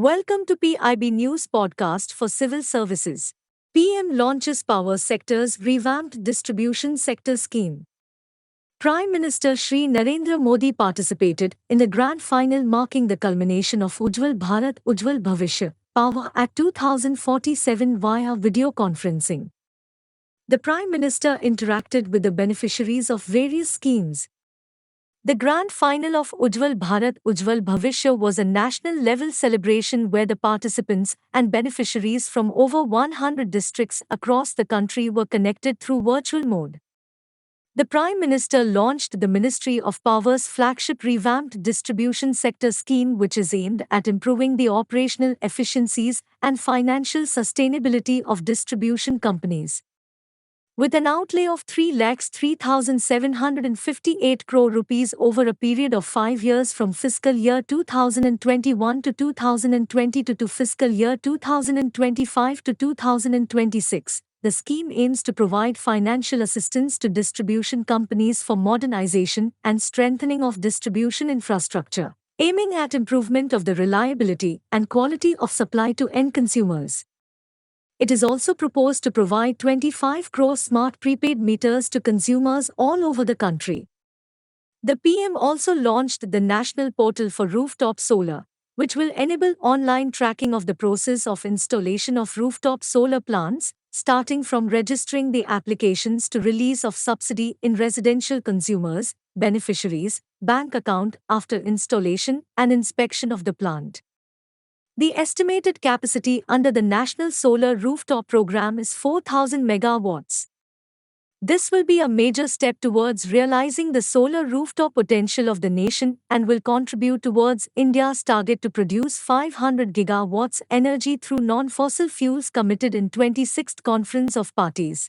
Welcome to PIB News Podcast for Civil Services. PM launches Power Sector's Revamped Distribution Sector Scheme. Prime Minister Shri Narendra Modi participated in the grand final marking the culmination of Ujjwal Bharat Ujjwal Bhavishya Power Act 2047 via video conferencing. The Prime Minister interacted with the beneficiaries of various schemes. The grand final of Ujjwal Bharat Ujjwal Bhavishya was a national-level celebration where the participants and beneficiaries from over 100 districts across the country were connected through virtual mode. The Prime Minister launched the Ministry of Power's flagship Revamped Distribution Sector Scheme, which is aimed at improving the operational efficiencies and financial sustainability of distribution companies. With an outlay of 3,03,758 crore rupees over a period of 5 years from fiscal year 2021 to 2022 to fiscal year 2025 to 2026, the scheme aims to provide financial assistance to distribution companies for modernization and strengthening of distribution infrastructure, aiming at improvement of the reliability and quality of supply to end consumers. It is also proposed to provide 25 crore smart prepaid meters to consumers all over the country. The PM also launched the National Portal for Rooftop Solar, which will enable online tracking of the process of installation of rooftop solar plants, starting from registering the applications to release of subsidy in residential consumers, beneficiaries, bank account after installation and inspection of the plant. The estimated capacity under the National Solar Rooftop Program is 4,000 megawatts. This will be a major step towards realizing the solar rooftop potential of the nation and will contribute towards India's target to produce 500 gigawatts energy through non-fossil fuels committed in 26th Conference of Parties.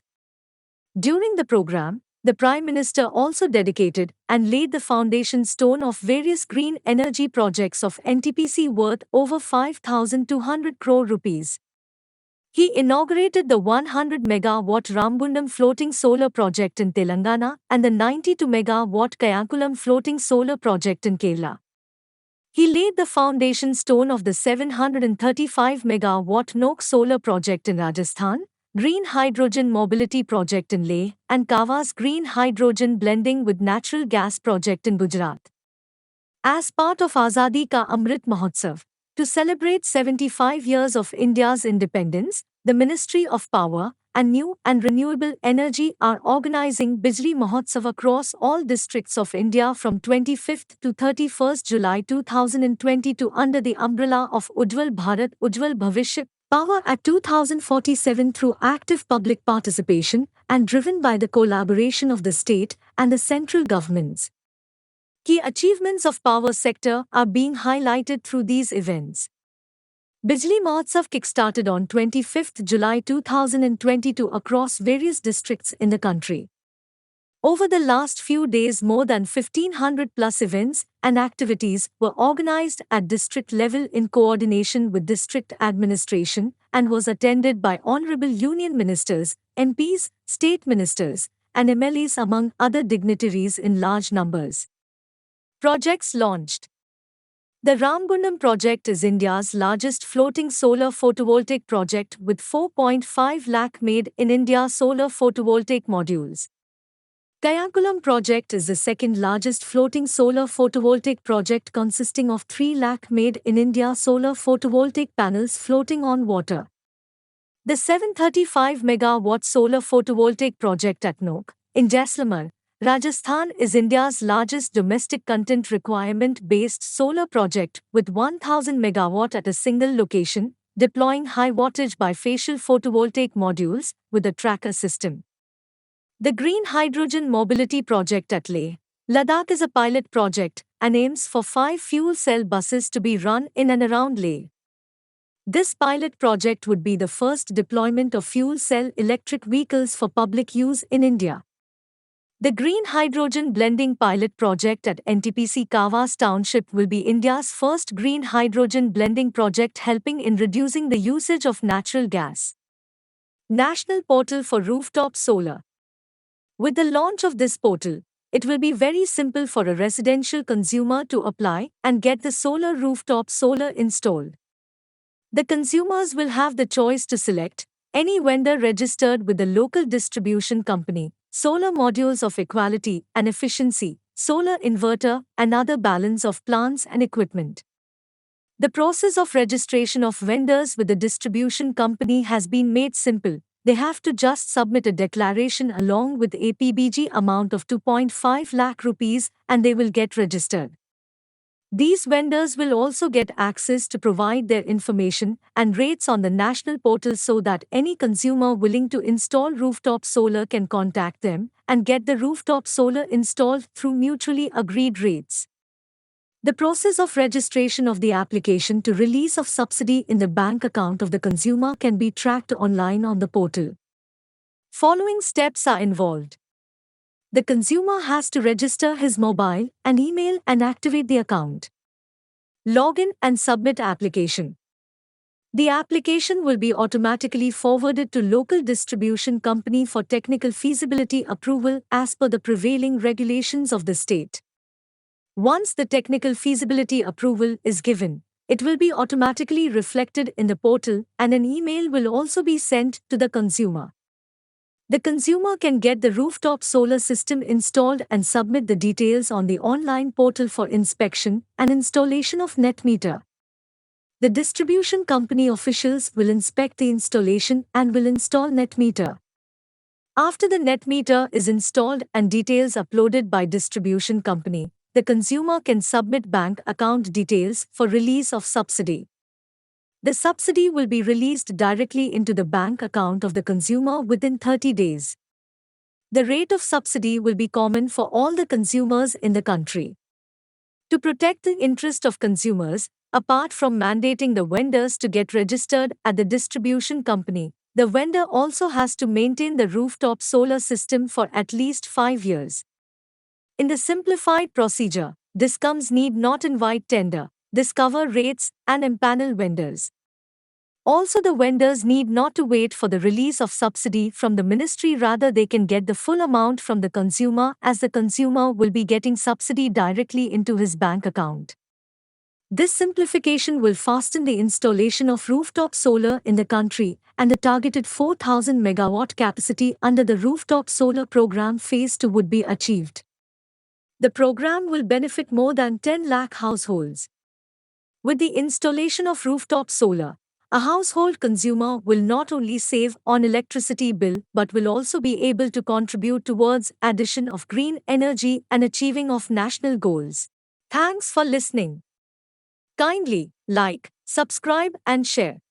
During the program, the Prime Minister also dedicated and laid the foundation stone of various green energy projects of NTPC worth over 5,200 crore rupees. He inaugurated the 100 megawatt Ramgundam floating solar project in Telangana and the 92 megawatt Kayankulam floating solar project in Kerala. He laid the foundation stone of the 735 megawatt Nok solar project in Rajasthan, Green Hydrogen Mobility Project in Leh, and Kawa's Green Hydrogen Blending with Natural Gas Project in Gujarat. As part of Azadi Ka Amrit Mahotsav, to celebrate 75 years of India's independence, the Ministry of Power and New and Renewable Energy are organizing Bijli Mahotsav across all districts of India from 25th to 31st July 2022 under the umbrella of Ujjwal Bharat Ujjwal Bhavishya Power Act 2047 through active public participation and driven by the collaboration of the state and the central governments. Key achievements of power sector are being highlighted through these events. Bijli Mahotsav kick-started on 25th July 2022 across various districts in the country. Over the last few days, more than 1,500 plus events and activities were organized at district level in coordination with district administration and was attended by Honorable Union Ministers, MPs, State Ministers, and MLAs among other dignitaries in large numbers. Projects launched. The Ramgundam project is India's largest floating solar photovoltaic project with 4.5 lakh made in India solar photovoltaic modules. Kayankulam project is the second largest floating solar photovoltaic project consisting of 3 lakh made in India solar photovoltaic panels floating on water. The 735 megawatt solar photovoltaic project at Nok, in Jaisalmer, Rajasthan is India's largest domestic content requirement-based solar project with 1,000 megawatt at a single location, deploying high wattage bifacial photovoltaic modules with a tracker system. The Green Hydrogen Mobility Project at Leh, Ladakh is a pilot project and aims for 5 fuel cell buses to be run in and around Leh. This pilot project would be the first deployment of fuel cell electric vehicles for public use in India. The Green Hydrogen Blending Pilot Project at NTPC Kawas Township will be India's first green hydrogen blending project helping in reducing the usage of natural gas. National Portal for Rooftop Solar. With the launch of this portal, it will be very simple for a residential consumer to apply and get the solar rooftop solar installed. The consumers will have the choice to select any vendor registered with the local distribution company, solar modules of equality and efficiency, solar inverter, and other balance of plants and equipment. The process of registration of vendors with the distribution company has been made simple. They have to just submit a declaration along with APBG amount of 2.5 lakh rupees and they will get registered. These vendors will also get access to provide their information and rates on the national portal so that any consumer willing to install rooftop solar can contact them and get the rooftop solar installed through mutually agreed rates. The process of registration of the application to release of subsidy in the bank account of the consumer can be tracked online on the portal. Following steps are involved. The consumer has to register his mobile and email and activate the account. Login and submit application. The application will be automatically forwarded to local distribution company for technical feasibility approval as per the prevailing regulations of the state. Once the technical feasibility approval is given, it will be automatically reflected in the portal and an email will also be sent to the consumer. The consumer can get the rooftop solar system installed and submit the details on the online portal for inspection and installation of net meter. The distribution company officials will inspect the installation and will install net meter. After the net meter is installed and details uploaded by distribution company, the consumer can submit bank account details for release of subsidy. The subsidy will be released directly into the bank account of the consumer within 30 days. The rate of subsidy will be common for all the consumers in the country. To protect the interest of consumers, apart from mandating the vendors to get registered at the distribution company, the vendor also has to maintain the rooftop solar system for at least 5 years. In the simplified procedure, DISCOMs need not invite tender, discover rates, and empanel vendors. Also, the vendors need not to wait for the release of subsidy from the ministry, rather they can get the full amount from the consumer as the consumer will be getting subsidy directly into his bank account. This simplification will fasten the installation of rooftop solar in the country and the targeted 4,000 megawatt capacity under the rooftop solar program phase 2 would be achieved. The program will benefit more than 10 lakh households. With the installation of rooftop solar, a household consumer will not only save on electricity bill but will also be able to contribute towards addition of green energy and achieving of national goals. Thanks for listening. Kindly like, subscribe and share.